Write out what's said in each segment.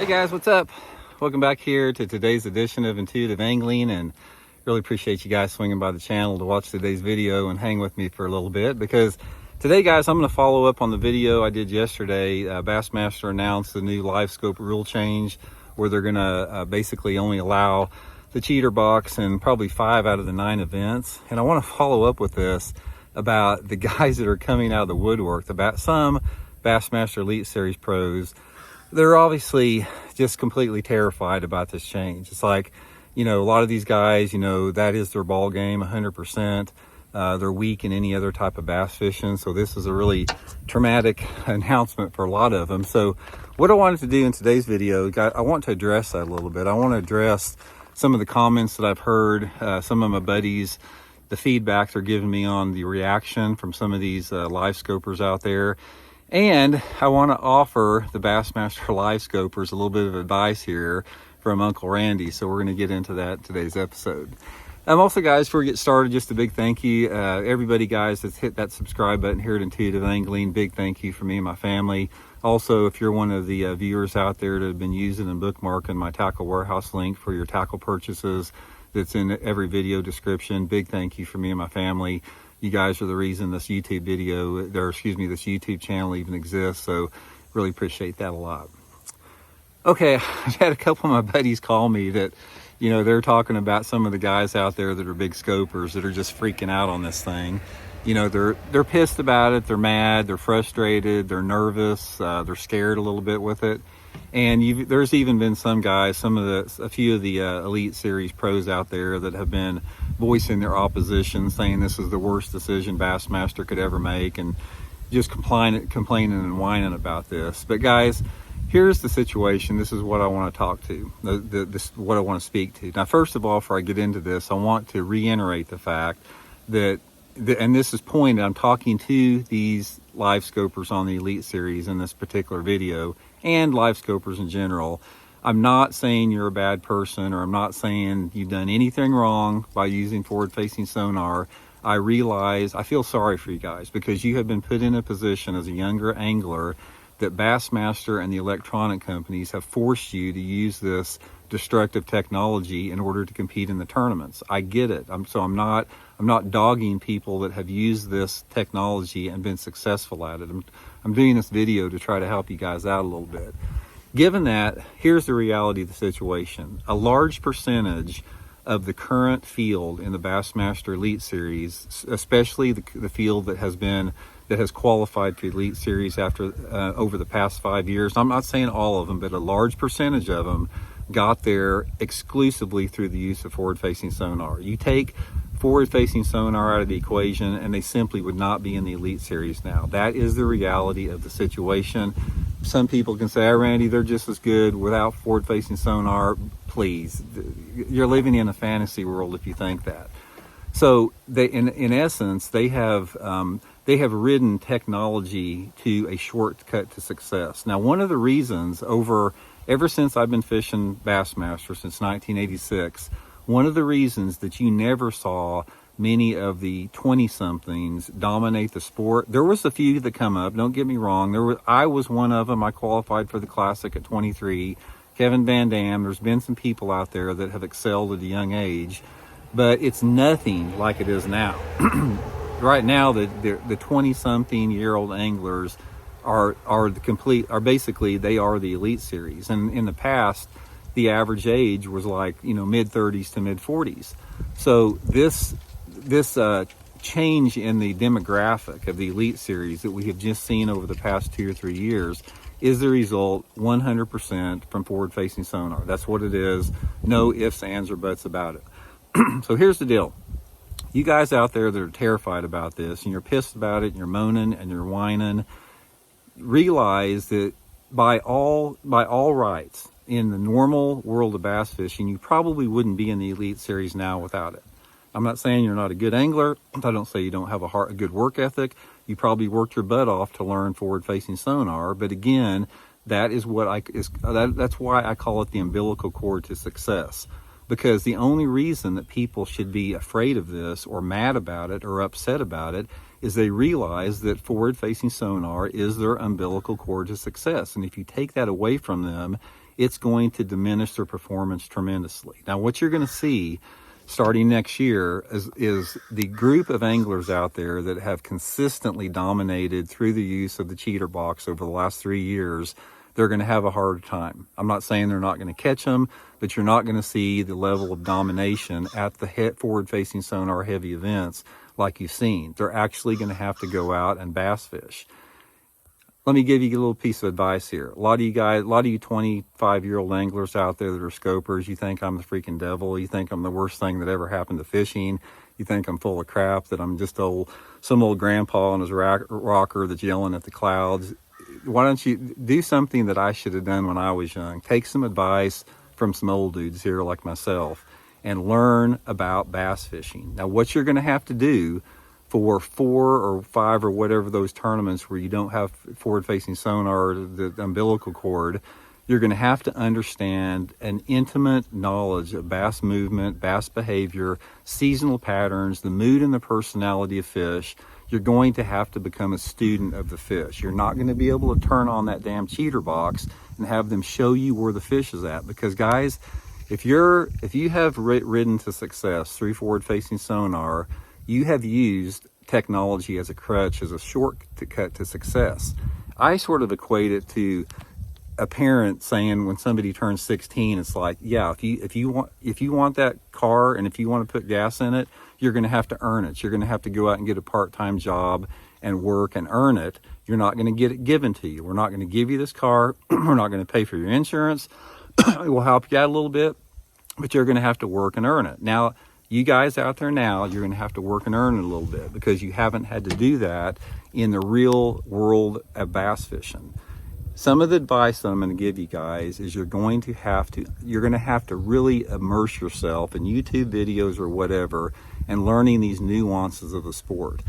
Hey guys, what's up? Welcome back here to today's edition of Intuitive Angling, and really appreciate you guys swinging by the channel to watch today's video and hang with me for a little bit, because today, guys, I'm going to follow up on the video I did yesterday. Bassmaster announced the new Livescope rule change where they're going to basically only allow the cheater box in probably 5 out of the 9 events. And I want to follow up with this about the guys that are coming out of the woodwork, about some Bassmaster Elite Series pros. They're obviously just completely terrified about this change. It's like, you know, a lot of these guys, you know, that is their ball game 100%. They're weak in any other type of bass fishing. So this is a really traumatic announcement for a lot of them. So what I wanted to do in today's video, I want to address that a little bit. I want to address some of the comments that I've heard, some of my buddies, the feedback they're giving me on the reaction from some of these live scopers out there. And I want to offer the Bassmaster live scopers a little bit of advice here from Uncle Randy. So we're going to get into that in today's episode. Also, guys, before we get started, just a big thank you. Everybody, guys, that's hit that subscribe button here at Intuitive Angling, big thank you for me and my family. Also, if you're one of the viewers out there that have been using and bookmarking my tackle warehouse link for your tackle purchases that's in every video description, big thank you for me and my family. You guys are the reason this YouTube this YouTube channel even exists. So really appreciate that a lot. Okay, I've had a couple of my buddies call me that, you know, they're talking about some of the guys out there that are big scopers that are just freaking out on this thing. You know, they're pissed about it, they're mad, they're frustrated, they're nervous, they're scared a little bit with it. And there's even been some guys, a few of the Elite Series pros out there that have been voicing their opposition, saying this is the worst decision Bassmaster could ever make, and just complaining and whining about this. But guys, here's the situation. This is what I want to talk to, what I want to speak to. Now, first of all, before I get into this, I want to reiterate the fact that, and this is pointed, I'm talking to these live scopers on the Elite Series in this particular video, and live scopers in general. I'm not saying you're a bad person, or I'm not saying you've done anything wrong by using forward-facing sonar. I realize, I feel sorry for you guys, because you have been put in a position as a younger angler that Bassmaster and the electronic companies have forced you to use this destructive technology in order to compete in the tournaments. I get it. I'm not dogging people that have used this technology and been successful at it. I'm doing this video to try to help you guys out a little bit. Given that, here's the reality of the situation. A large percentage of the current field in the Bassmaster Elite Series, especially the field that has qualified for the Elite Series over the past 5 years, I'm not saying all of them, but a large percentage of them got there exclusively through the use of forward-facing sonar. You take forward-facing sonar out of the equation and they simply would not be in the Elite Series now. That is the reality of the situation. Some people can say, "Oh, Randy, they're just as good without forward-facing sonar." Please, you're living in a fantasy world if you think that. So in essence, they have ridden technology to a shortcut to success. Now, one of the reasons ever since I've been fishing Bassmaster since 1986, one of the reasons that you never saw many of the 20-somethings dominate the sport, there was a few that come up, don't get me wrong. I was one of them. I qualified for the Classic at 23. Kevin Van Dam, there's been some people out there that have excelled at a young age, but it's nothing like it is now. Right now, the 20-something-year-old anglers are basically they are the Elite Series. And in the past, the average age was like, you know, mid-30s to mid-40s. So this change in the demographic of the Elite Series that we have just seen over the past 2 or 3 years is the result 100% from forward-facing sonar. That's what it is. No ifs, ands, or buts about it. So here's the deal. You guys out there that are terrified about this, and you're pissed about it, and you're moaning, and you're whining, realize that by all rights, in the normal world of bass fishing, you probably wouldn't be in the Elite Series now without it. I'm not saying you're not a good angler. I don't say you don't have a good work ethic. You probably worked your butt off to learn forward-facing sonar. But again, that's why I call it the umbilical cord to success. Because the only reason that people should be afraid of this or mad about it or upset about it is they realize that forward-facing sonar is their umbilical cord to success. And if you take that away from them, it's going to diminish their performance tremendously. Now, what you're going to see starting next year is the group of anglers out there that have consistently dominated through the use of the cheater box over the last 3 years. They're going to have a hard time. I'm not saying they're not going to catch them, but you're not going to see the level of domination at the forward-facing sonar heavy events like you've seen. They're actually going to have to go out and bass fish. Let me give you a little piece of advice here. A lot of you 25-year-old anglers out there that are scopers, you think I'm the freaking devil. You think I'm the worst thing that ever happened to fishing. You think I'm full of crap, that I'm just some old grandpa on his rocker that's yelling at the clouds. Why don't you do something that I should have done when I was young? Take some advice from some old dudes here like myself and learn about bass fishing. Now, what you're going to have to do for 4 or 5 or whatever those tournaments where you don't have forward-facing sonar, the umbilical cord, you're going to have to understand an intimate knowledge of bass movement, bass behavior, seasonal patterns, the mood and the personality of fish. You're going to have to become a student of the fish. You're not going to be able to turn on that damn cheater box and have them show you where the fish is at. Because guys, if you have ridden to success through forward-facing sonar, you have used technology as a crutch, as a shortcut to success. I sort of equate it to a parent saying when somebody turns 16, it's like, yeah, if you want that car and if you want to put gas in it, you're going to have to earn it. You're going to have to go out and get a part-time job and work and earn it. You're not going to get it given to you. We're not going to give you this car. We're not going to pay for your insurance. We'll help you out a little bit, but you're going to have to work and earn it. Now, you guys out there now, you're going to have to work and earn it a little bit because you haven't had to do that in the real world of bass fishing. Some of the advice that I'm going to give you guys is you're going to have to really immerse yourself in YouTube videos or whatever and learning these nuances of the sport.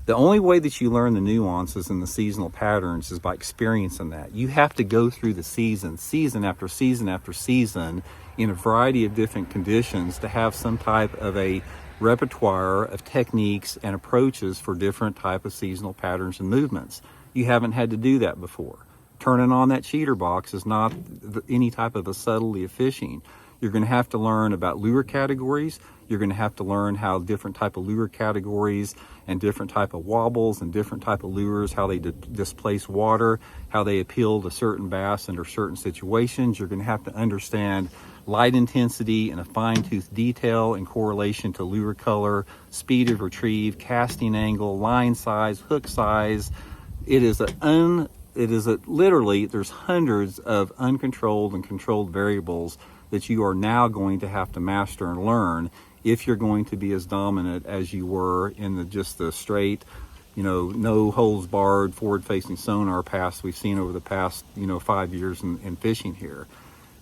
The only way that you learn the nuances and the seasonal patterns is by experiencing that. You have to go through the season after season after season in a variety of different conditions to have some type of a repertoire of techniques and approaches for different type of seasonal patterns and movements. You haven't had to do that before. Turning on that cheater box is not any type of a subtlety of fishing. You're going to have to learn about lure categories. You're going to have to learn how different type of lure categories and different type of wobbles and different type of lures, how they displace water, how they appeal to certain bass under certain situations. You're going to have to understand light intensity and a fine-tooth detail in correlation to lure color, speed of retrieve, casting angle, line size, hook size. Literally, there's hundreds of uncontrolled and controlled variables that you are now going to have to master and learn if you're going to be as dominant as you were in the straight, no holes barred, forward-facing sonar pass we've seen over the past, 5 years in fishing here.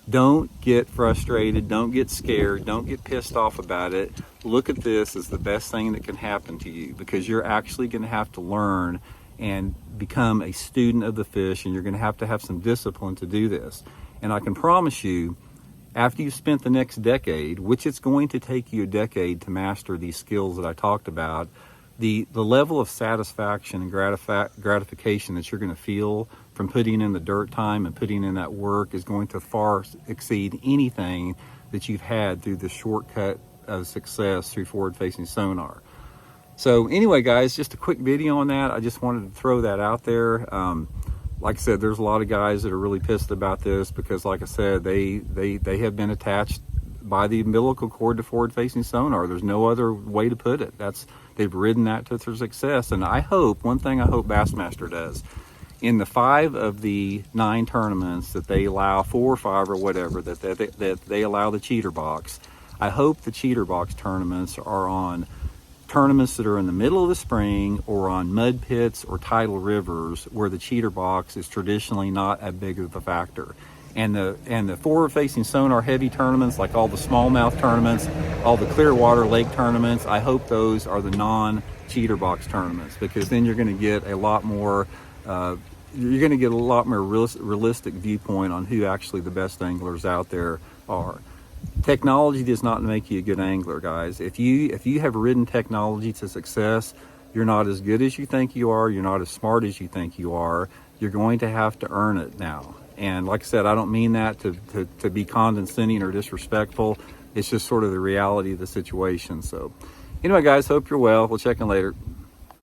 Don't get frustrated. Don't get scared. Don't get pissed off about it. Look at this as the best thing that can happen to you because you're actually going to have to learn and become a student of the fish, and you're going to have some discipline to do this. And I can promise you, after you've spent the next decade, which it's going to take you a decade to master these skills that I talked about, the level of satisfaction and gratification that you're going to feel from putting in the dirt time and putting in that work is going to far exceed anything that you've had through the shortcut of success through forward-facing sonar. So anyway, guys, just a quick video on that. I just wanted to throw that out there. Like I said, there's a lot of guys that are really pissed about this because, like I said, they have been attached by the umbilical cord to forward-facing sonar. There's no other way to put it. They've ridden that to their success. And one thing I hope Bassmaster does, in the 5 of the 9 tournaments that they allow, 4 or 5 or whatever, that they allow the cheater box, I hope the cheater box tournaments are on tournaments that are in the middle of the spring or on mud pits or tidal rivers where the cheater box is traditionally not as big of a factor. And the forward-facing sonar heavy tournaments, like all the smallmouth tournaments, all the Clearwater Lake tournaments, I hope those are the non-cheater box tournaments, because then you're going to get a lot more realistic viewpoint on who actually the best anglers out there are. Technology does not make you a good angler, guys. If you have ridden technology to success, you're not as good as you think you are. You're not as smart as you think you are. You're going to have to earn it now. And like I said, I don't mean that to be condescending or disrespectful. It's just sort of the reality of the situation. So anyway, guys, hope you're well. We'll check in later.